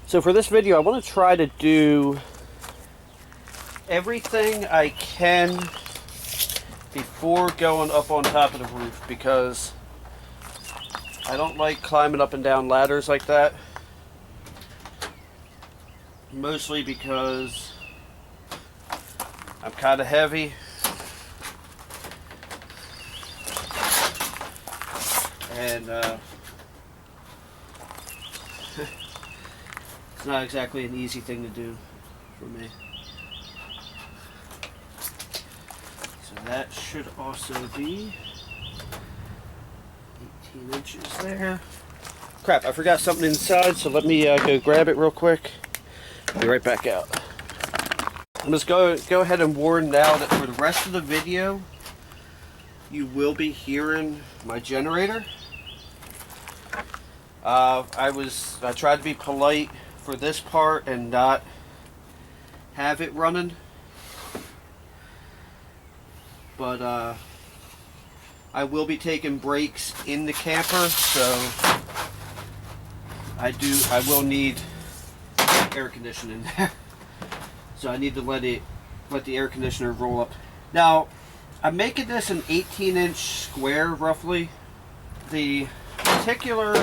So for this video, I want to try to do everything I can before going up on top of the roof, because I don't like climbing up and down ladders like that. Mostly because I'm kind of heavy. And it's not exactly an easy thing to do for me. So that should also be 18 inches there. Crap, I forgot something inside, so let me go grab it real quick. Be right back out. I'm just go ahead and warn now that for the rest of the video, you will be hearing my generator. I tried to be polite for this part and not have it running, but I will be taking breaks in the camper, so I will need air conditioning there. So I need to let the air conditioner roll up. Now I'm making this an 18-inch square roughly. The particular,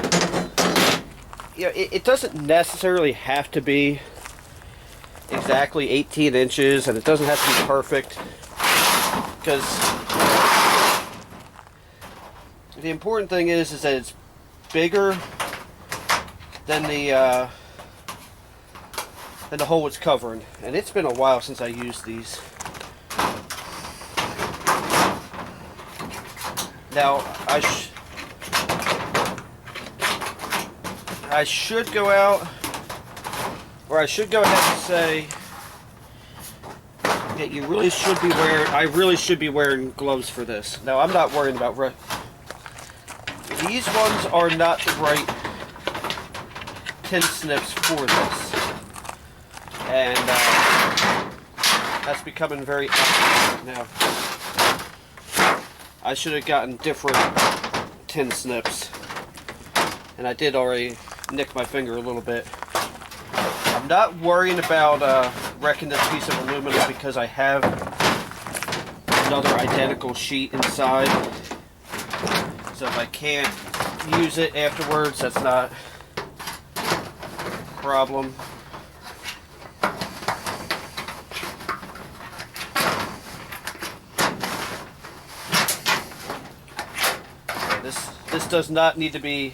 it doesn't necessarily have to be exactly 18 inches, and it doesn't have to be perfect, because the important thing is that it's bigger than the hole it's covering, and it's been a while since I used these. Now I should go out, or I should go ahead and say that you really should be wearing, I really should be wearing gloves for this. Now I'm not worried about, these ones are not the right tin snips for this. And that's becoming very obvious now. I should have gotten different tin snips. And I did already nick my finger a little bit. I'm not worrying about wrecking this piece of aluminum because I have another identical sheet inside. So if I can't use it afterwards, that's not a problem. This does not need to be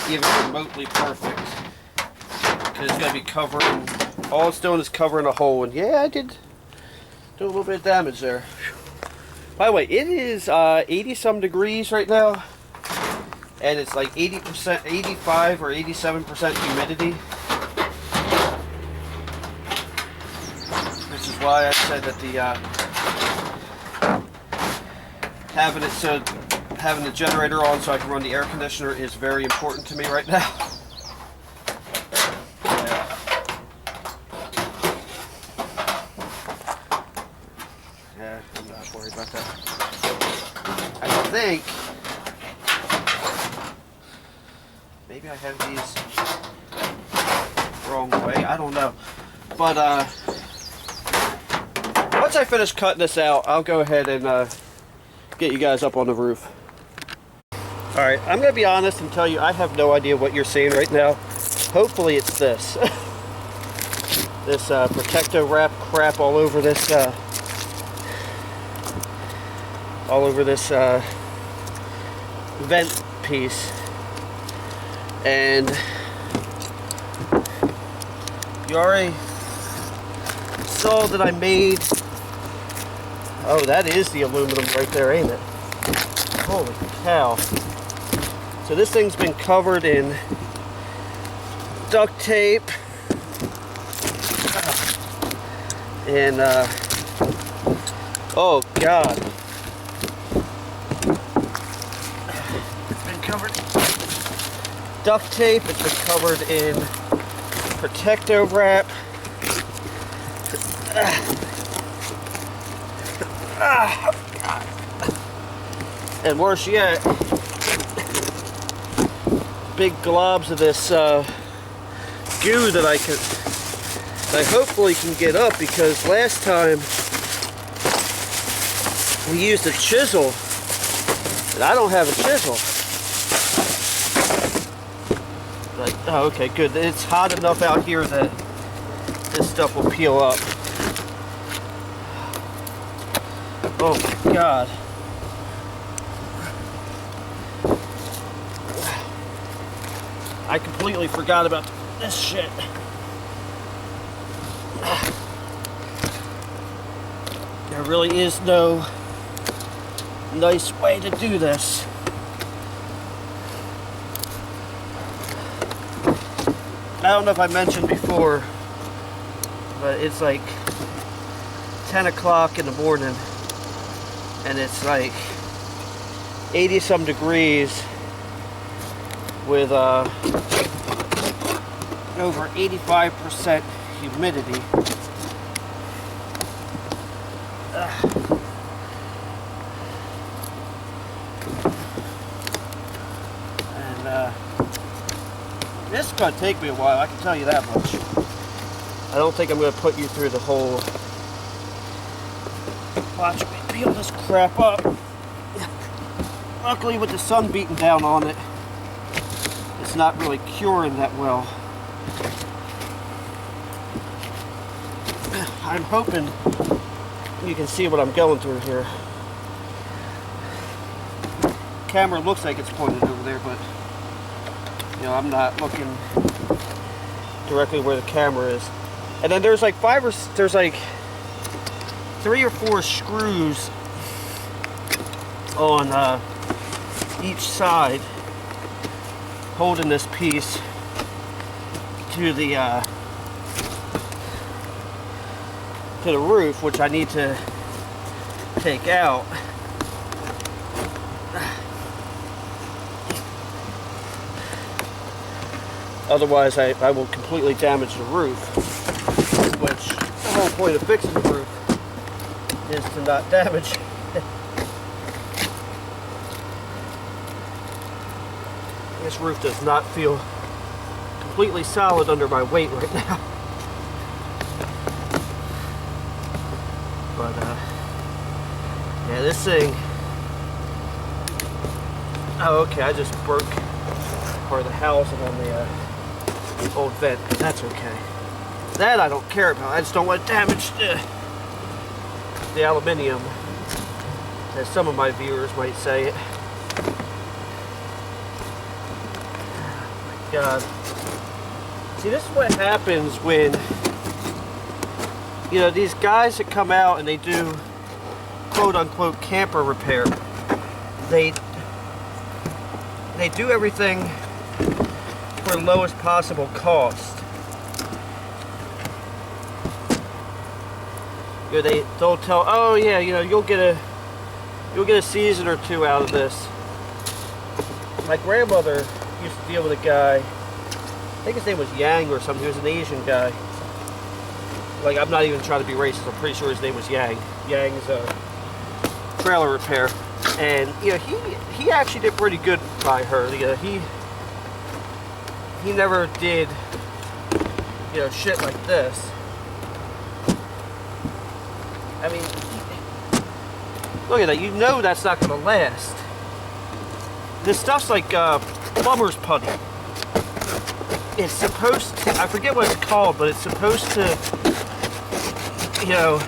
even remotely perfect, because it's going to be covering, all it's doing is covering a hole, and yeah, I did do a little bit of damage there. By the way, it is 80 some degrees right now, and it's like 80%, 85 or 87% humidity, which is why I said that having the generator on so I can run the air conditioner is very important to me right now. Yeah, I'm not worried about that. I think maybe I have these wrong way. I don't know. But once I finish cutting this out, I'll go ahead and get you guys up on the roof. Alright, I'm going to be honest and tell you I have no idea what you're seeing right now. Hopefully it's this. This Protecto wrap crap all over this vent piece. And you already saw that I made, oh, that is the aluminum right there, ain't it? Holy cow. So this thing's been covered in duct tape and oh god, it's been covered in duct tape, it's been covered in Protecto wrap. And worse yet, big globs of this goo that I hopefully can get up, because last time we used a chisel and I don't have a chisel. Like, oh, okay, good. It's hot enough out here that this stuff will peel up. Oh my God. I completely forgot about this shit. There really is no nice way to do this. I don't know if I mentioned before, but it's like 10 o'clock in the morning and it's like 80 some degrees with over 85% humidity. And this is going to take me a while, I can tell you that much. I don't think I'm going to put you through the whole... Watch me peel this crap up. Luckily, with the sun beating down on it, it's not really curing that well. I'm hoping you can see what I'm going through here. Camera looks like it's pointed over there, but you know, I'm not looking directly where the camera is. And then there's like there's like 3 or 4 screws on each side holding this piece to the roof, which I need to take out. Otherwise, I will completely damage the roof, which the whole point of fixing the roof is to not damage. This roof does not feel completely solid under my weight right now. But, yeah, this thing... Oh, okay, I just broke part of the housing on the old vent, but that's okay. That I don't care about. I just don't want to damage the aluminium, as some of my viewers might say it. Oh my God. See, this is what happens when, you know, these guys that come out and they do quote-unquote camper repair, they do everything for the lowest possible cost. You know, they'll tell, oh yeah, you know, you'll get a season or 2 out of this. My grandmother used to deal with a guy, I think his name was Yang or something. He was an Asian guy. Like, I'm not even trying to be racist, I'm pretty sure his name was Yang. Yang's trailer repair. And, you know, he actually did pretty good by her. You know, he never did, you know, shit like this. I mean, look at that. You know that's not going to last. This stuff's like plumber's putty. It's supposed to, I forget what it's called, but it's supposed to, you know,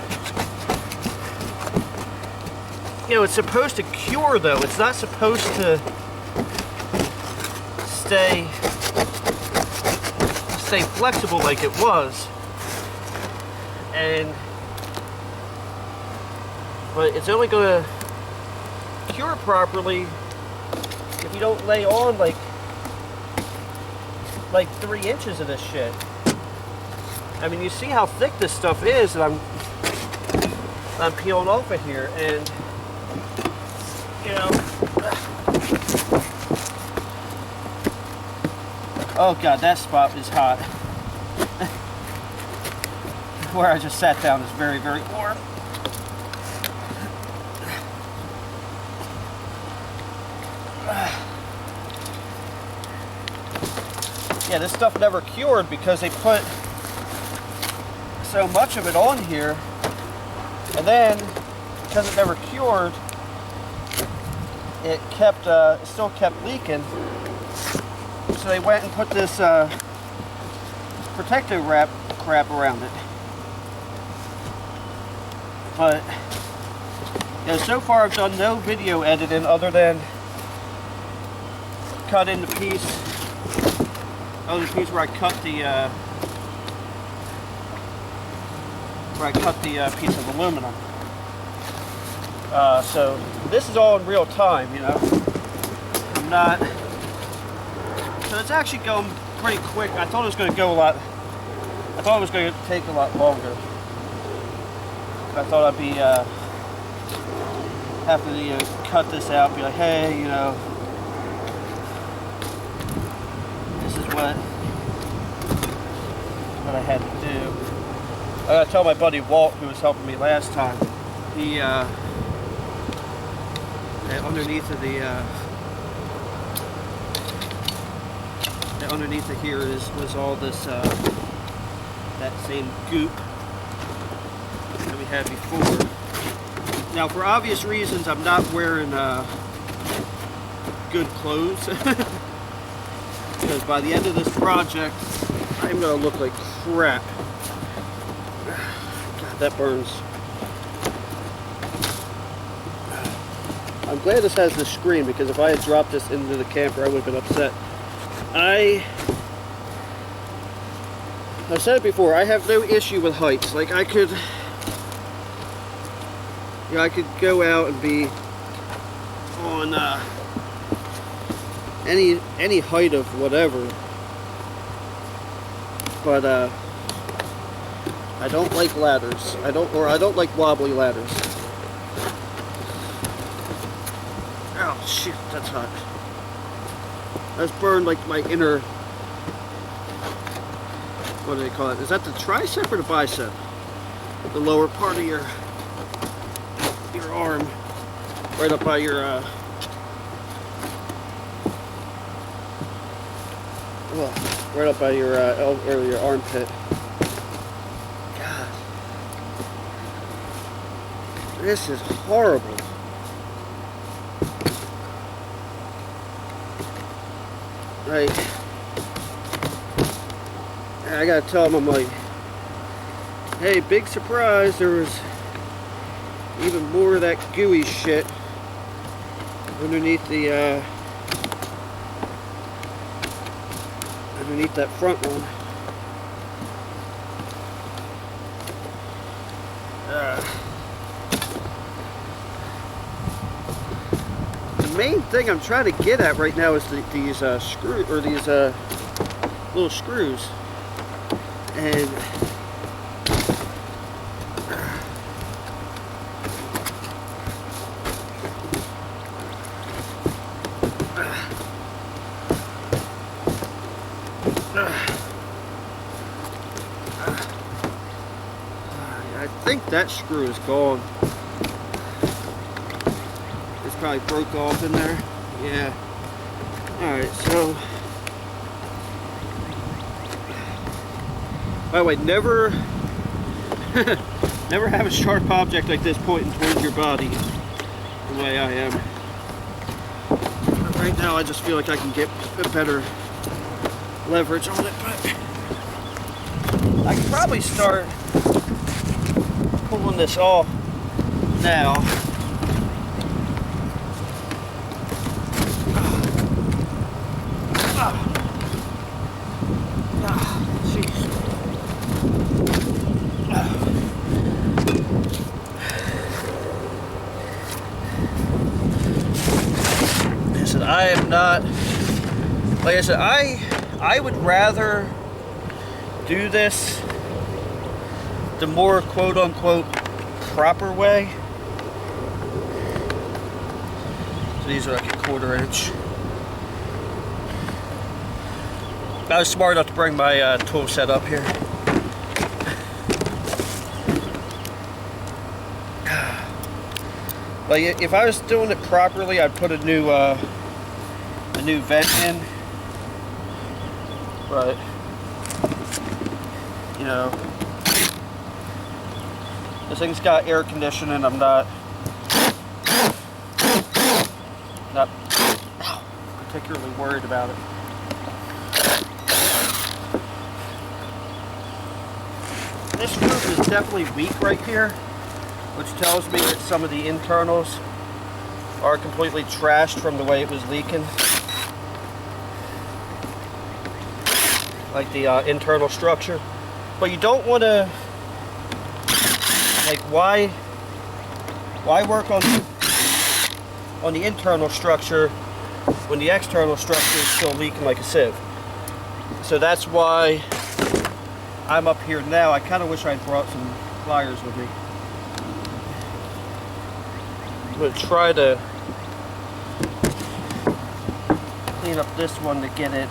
it's supposed to cure, though. It's not supposed to stay flexible like it was. But it's only going to cure properly if you don't lay on like 3 inches of this shit. I mean, you see how thick this stuff is that I'm peeling off of here, and you know, oh God, that spot is hot. Where I just sat down is very, very warm. yeah, this stuff never cured because they put so much of it on here, and then because it never cured, it still kept leaking. So they went and put this protective wrap crap around it. But so far I've done no video editing other than cut in the piece where I cut the piece of aluminum. So this is all in real time, you know. I'm not. So it's actually going pretty quick. I thought it was going to go a lot. I thought it was going to take a lot longer. I thought I'd be have to cut this out. Be like, hey, you know, this is what I had to do. I gotta tell my buddy Walt, who was helping me last time. He underneath of underneath of here was all this that same goop that we had before. Now, for obvious reasons, I'm not wearing good clothes because by the end of this project, I'm gonna look like crap. God, that burns. I'm glad this has this screen because if I had dropped this into the camper, I would have been upset. I've said it before, I have no issue with heights. Like I could go out and be on any height of whatever, but I don't like ladders. I don't like wobbly ladders. Oh shit, that's hot. That's burned like my inner, what do they call it? Is that the tricep or the bicep? The lower part of your arm, right up by your right up by your elbow or your armpit. God, this is horrible. Like, I gotta tell him, I'm like, hey, big surprise, there was even more of that gooey shit underneath the underneath that front one. The main thing I'm trying to get at right now is these screw or these little screws, and I think that screw is gone. It's probably broke off in there. Yeah. Alright, so by the way, never never have a sharp object like this pointing towards your body the way I am. But right now I just feel like I can get a better leverage on it, but I could probably start pulling this off now. Jeez. Listen, I am not, like I said, I would rather do this the more quote-unquote proper way. So these are like a 1/4 inch. I was smart enough to bring my tool set up here. But if I was doing it properly, I'd put a new vent in. but you know, this thing's got air conditioning. I'm not particularly worried about it. This roof is definitely weak right here, which tells me that some of the internals are completely trashed from the way it was leaking. Like the internal structure. But you don't want to, like, why work on the internal structure when the external structure is still leaking like a sieve? So that's why I'm up here now. I kind of wish I'd brought some pliers with me. I'm going to try to clean up this one to get it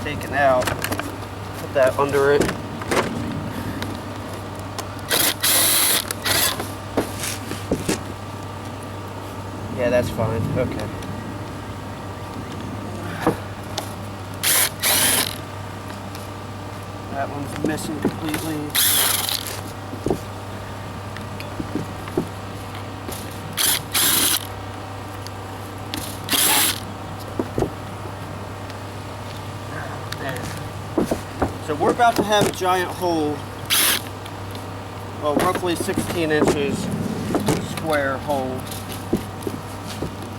taken out. Put that under it. Yeah, that's fine. Okay. That one's missing completely. So we're about to have a giant hole, well, roughly 16 inches square hole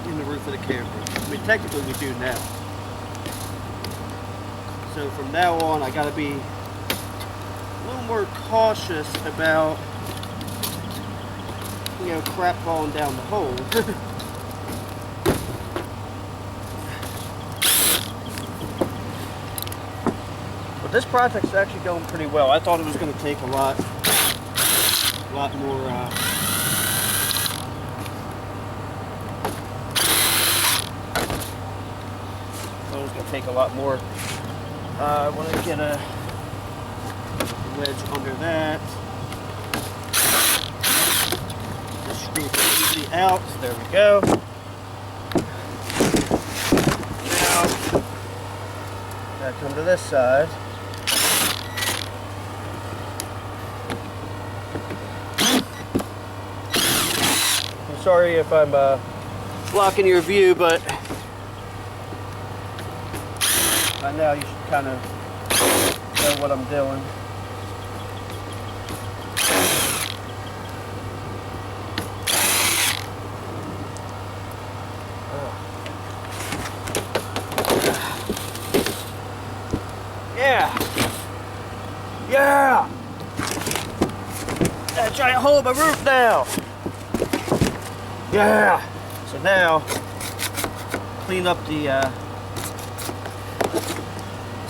in the roof of the camper. I mean, technically we do now. So from now on, I gotta be a little more cautious about, you know, crap falling down the hole. This project's actually going pretty well. I thought it was going to take a lot more. It was going to take a lot more. I want to get a wedge under that. Just screw it easily out. There we go. Now, gotta come to this side. Sorry if I'm blocking your view, but by now you should kind of know what I'm doing. Yeah! Yeah! Got a giant hole in my roof now! Yeah! So now, clean up the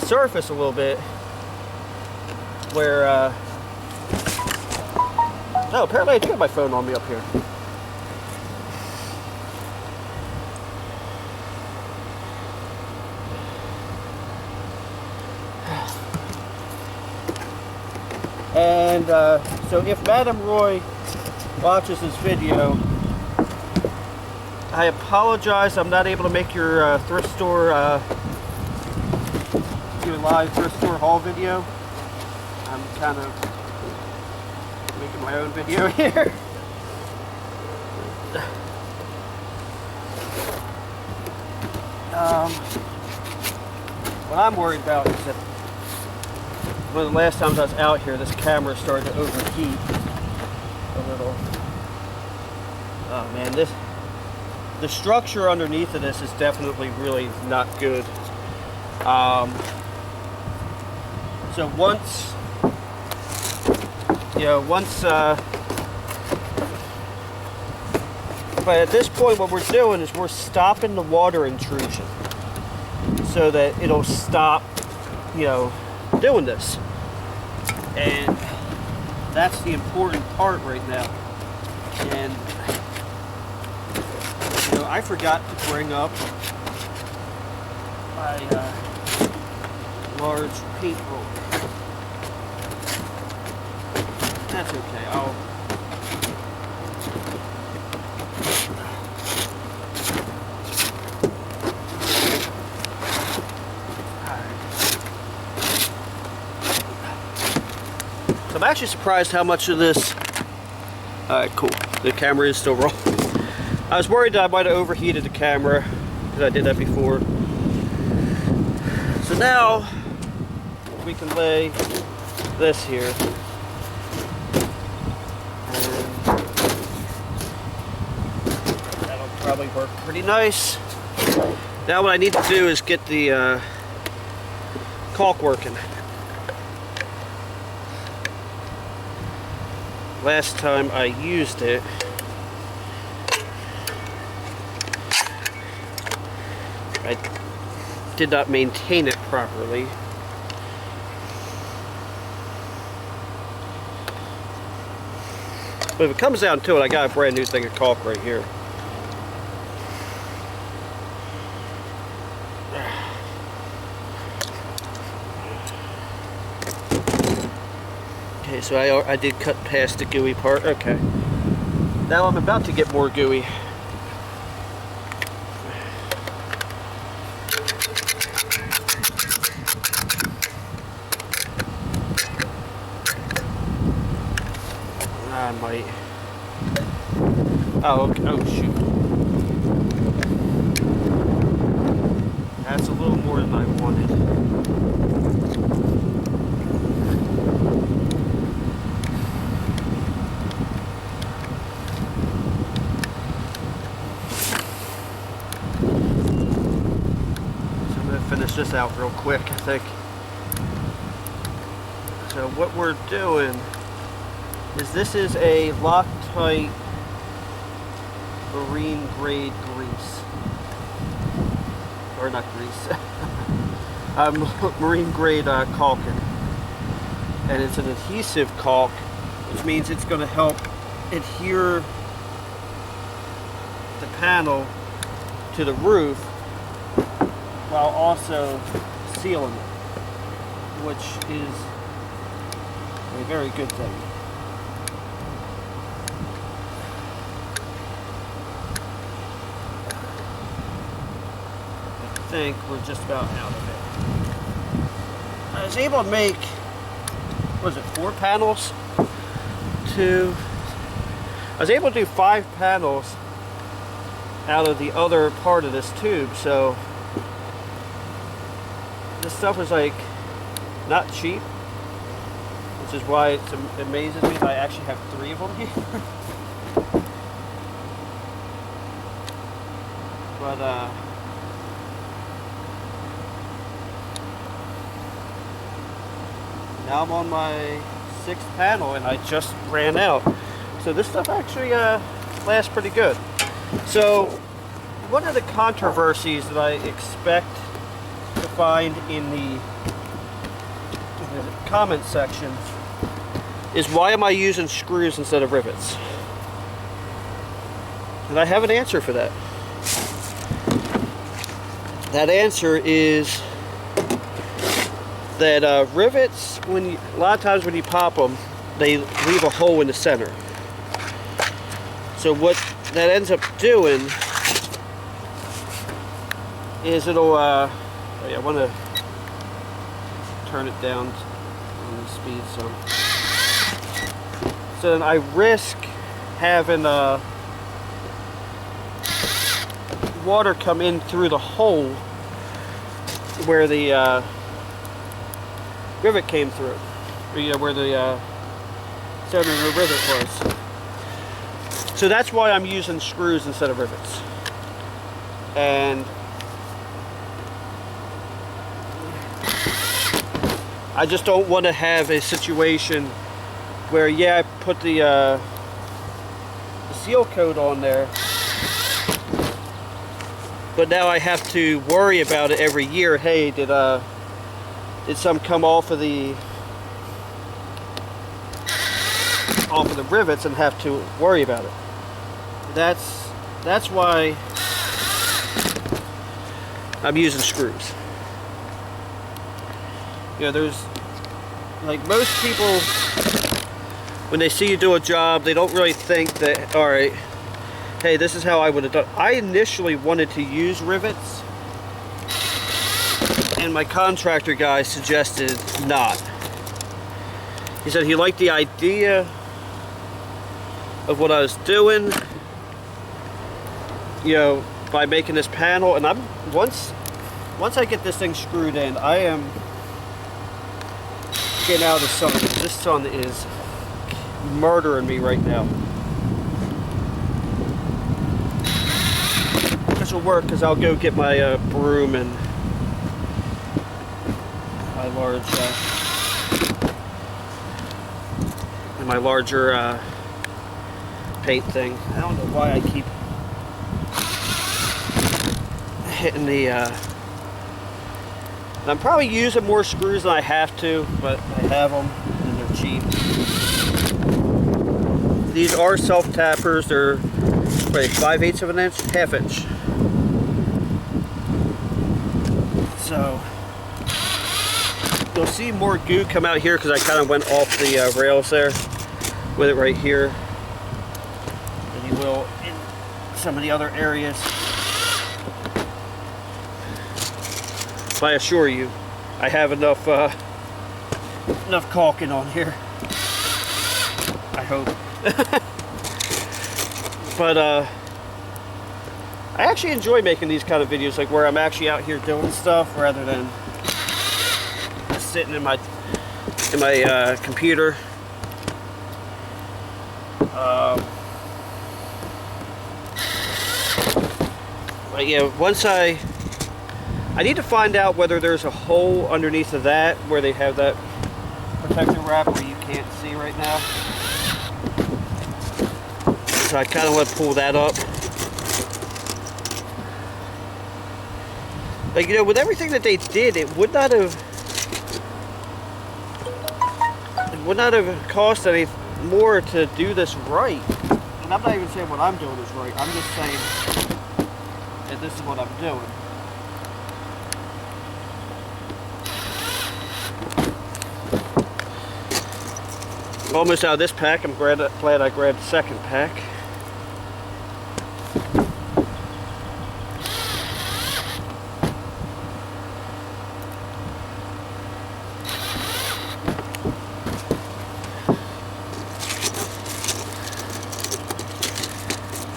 surface a little bit where, no, apparently I do have my phone on me up here. And so if Madame Roy watches this video, I apologize, I'm not able to make your thrift store, do a live thrift store haul video. I'm kind of making my own video here. What I'm worried about is that one of the last times I was out here, this camera started to overheat a little. Oh man, the structure underneath of this is definitely really not good. So once, but at this point what we're doing is we're stopping the water intrusion so that it'll stop, doing this. And that's the important part right now. And I forgot to bring up my large paint roller. That's okay. So I'm actually surprised how much of this. Alright, cool. The camera is still rolling. I was worried that I might have overheated the camera because I did that before. So now we can lay this here. And that'll probably work pretty nice. Now what I need to do is get the caulk working. Last time I used it, I did not maintain it properly. But if it comes down to it, I got a brand new thing of caulk right here. Okay, so I did cut past the gooey part. Okay. Now I'm about to get more gooey. I might. Oh, okay. Oh, shoot. That's a little more than I wanted. So I'm going to finish this out real quick, I think. So what we're doing is this is a Loctite marine grade grease. Or not grease. Marine grade caulking. And it's an adhesive caulk, which means it's going to help adhere the panel to the roof while also sealing it, which is a very good thing. I think we're just about out of it. I was able to make, what was it, 4 panels? I was able to do 5 panels out of the other part of this tube, so this stuff was like not cheap, which is why it amazes me that I actually have 3 of them here. But now I'm on my 6th panel and I just ran out. So this stuff actually lasts pretty good. So one of the controversies that I expect to find in the comment section is, why am I using screws instead of rivets? And I have an answer for that. That answer is that rivets, a lot of times when you pop them, they leave a hole in the center. So what that ends up doing is it'll, I want to turn it down on the speed some. So then I risk having water come in through the hole where the rivet came through, where the center of the rivet was. So that's why I'm using screws instead of rivets. And I just don't want to have a situation where, yeah, I put the seal coat on there, but now I have to worry about it every year. Hey, did some come off of the rivets, and have to worry about it. That's why I'm using screws. You know, there's, like, most people, when they see you do a job, they don't really think that, all right, hey, this is how I would have done. I initially wanted to use rivets, and my contractor guy suggested not. He said he liked the idea of what I was doing, you know, by making this panel. And once I get this thing screwed in, I am getting out of the sun. This sun is murdering me right now. This will work because I'll go get my broom and my larger paint thing. I don't know why I keep hitting the and I'm probably using more screws than I have to, but I have them and they're cheap. These are self-tappers. They're like 5/8 of an inch, ½ inch. So you'll see more goo come out here because I kind of went off the rails there with it right here, and you will in some of the other areas. But I assure you, I have enough caulking on here. I hope. But I actually enjoy making these kind of videos, like where I'm actually out here doing stuff rather than just sitting in my computer. But yeah, once I need to find out whether there's a hole underneath of that where they have that protective wrap where you can't see right now. So I kind of want to pull that up. Like, you know, with everything that they did, it would not have cost any more to do this right. And I'm not even saying what I'm doing is right. I'm just saying that this is what I'm doing. Almost out of this pack. I'm glad I grabbed the second pack.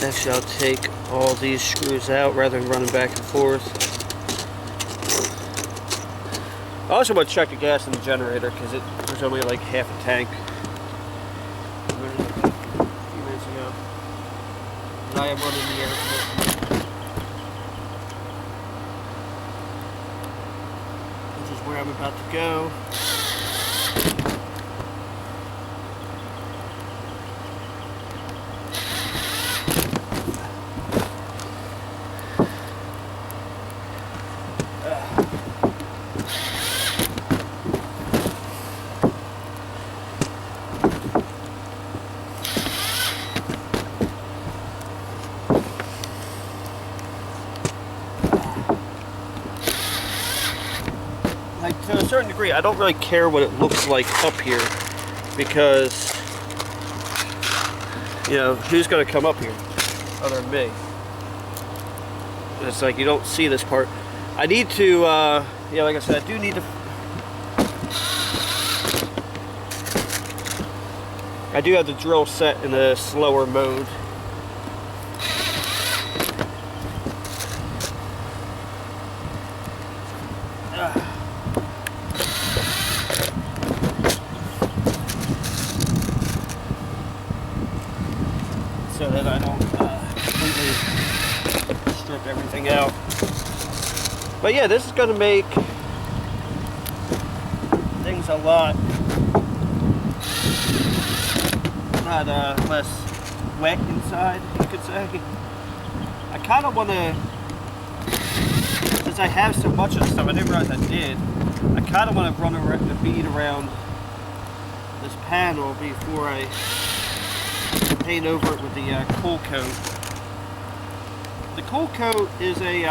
Actually, I'll take all these screws out rather than running back and forth. I also want to check the gas in the generator because there's only like half a tank. A few minutes ago. And I am running the air conditioner, which is where I'm about to go. Like, to a certain degree, I don't really care what it looks like up here because, you know, who's going to come up here other than me? It's like you don't see this part. I need to, yeah, like I said, I do need to. I do have the drill set in a slower mode. So that I don't completely strip everything out. But yeah, this is going to make things a lot less wet inside, you could say. I kind of want to, since I have so much of this stuff, I didn't realize I did, I kind of want to run the bead around this panel before I paint over it with the cool coat. The cool coat is a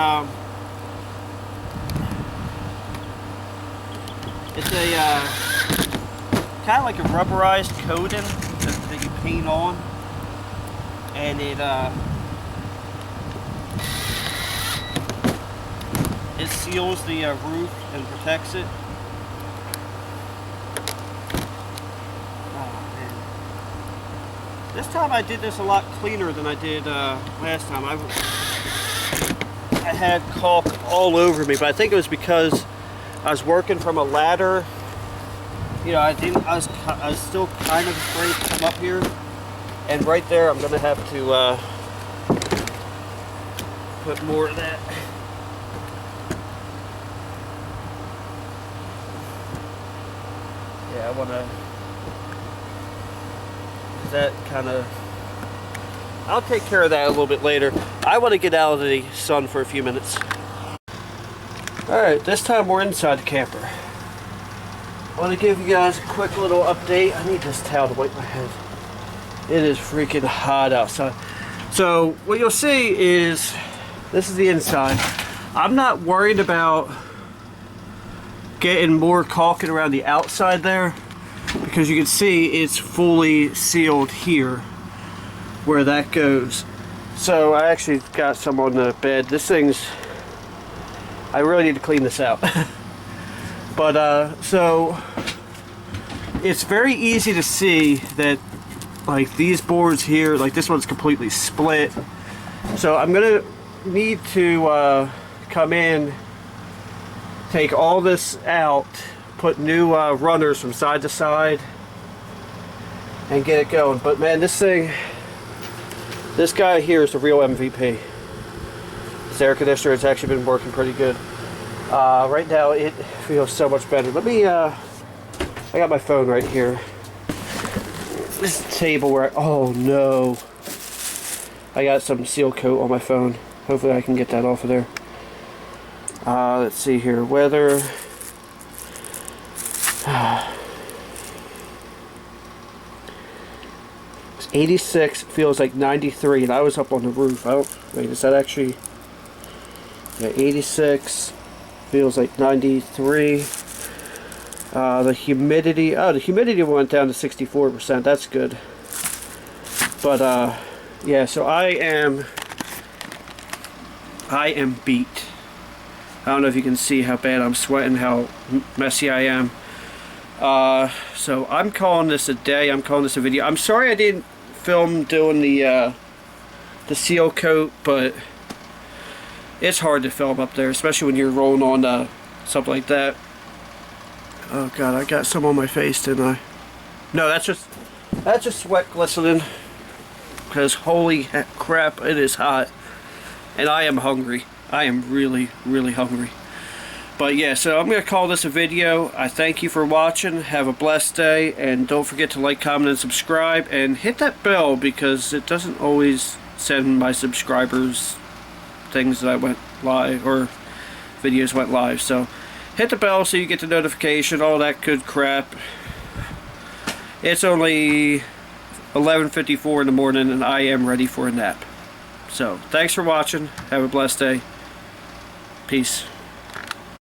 it's a kind of like a rubberized coating that you paint on, and it seals the roof and protects it. This time I did this a lot cleaner than I did last time. I had caulk all over me, but I think it was because I was working from a ladder. You know, I was still kind of afraid to come up here, and right there I'm gonna have to put more of that. Yeah, I wanna. That kind of. I'll take care of that a little bit later. I want to get out of the sun for a few minutes. Alright, this time we're inside the camper. I want to give you guys a quick little update. I need this towel to wipe my head. It is freaking hot outside. So, what you'll see is, this is the inside. I'm not worried about getting more caulking around the outside there, because you can see it's fully sealed here where that goes. So I actually got some on the bed. This thing's, I really need to clean this out. But so it's very easy to see that, like, these boards here, like this one's completely split. So I'm gonna need to come in, take all this out, put new runners from side to side, and get it going. But man, this thing, this guy here is the real MVP. This air conditioner has actually been working pretty good. Right now it feels so much better. Let me, I got my phone right here. This table where, oh no. I got some seal coat on my phone. Hopefully I can get that off of there. Let's see here, weather. 86 feels like 93, and I was up on the roof. Oh, wait, is that actually? Yeah, 86 feels like 93. The humidity, the humidity went down to 64%. That's good. But yeah, so I am beat. I don't know if you can see how bad I'm sweating, how messy I am. So I'm calling this a day. I'm calling this a video. I'm sorry I didn't film doing the seal coat, but it's hard to film up there, especially when you're rolling on something like that. Oh god, I got some on my face, didn't I? No, that's just sweat glistening, because holy crap, it is hot, and I am hungry. I am really, really hungry. But yeah, so I'm going to call this a video. I thank you for watching. Have a blessed day. And don't forget to like, comment, and subscribe. And hit that bell, because it doesn't always send my subscribers things that I went live, or videos went live. So hit the bell so you get the notification, all that good crap. It's only 11:54 in the morning, and I am ready for a nap. So thanks for watching. Have a blessed day. Peace.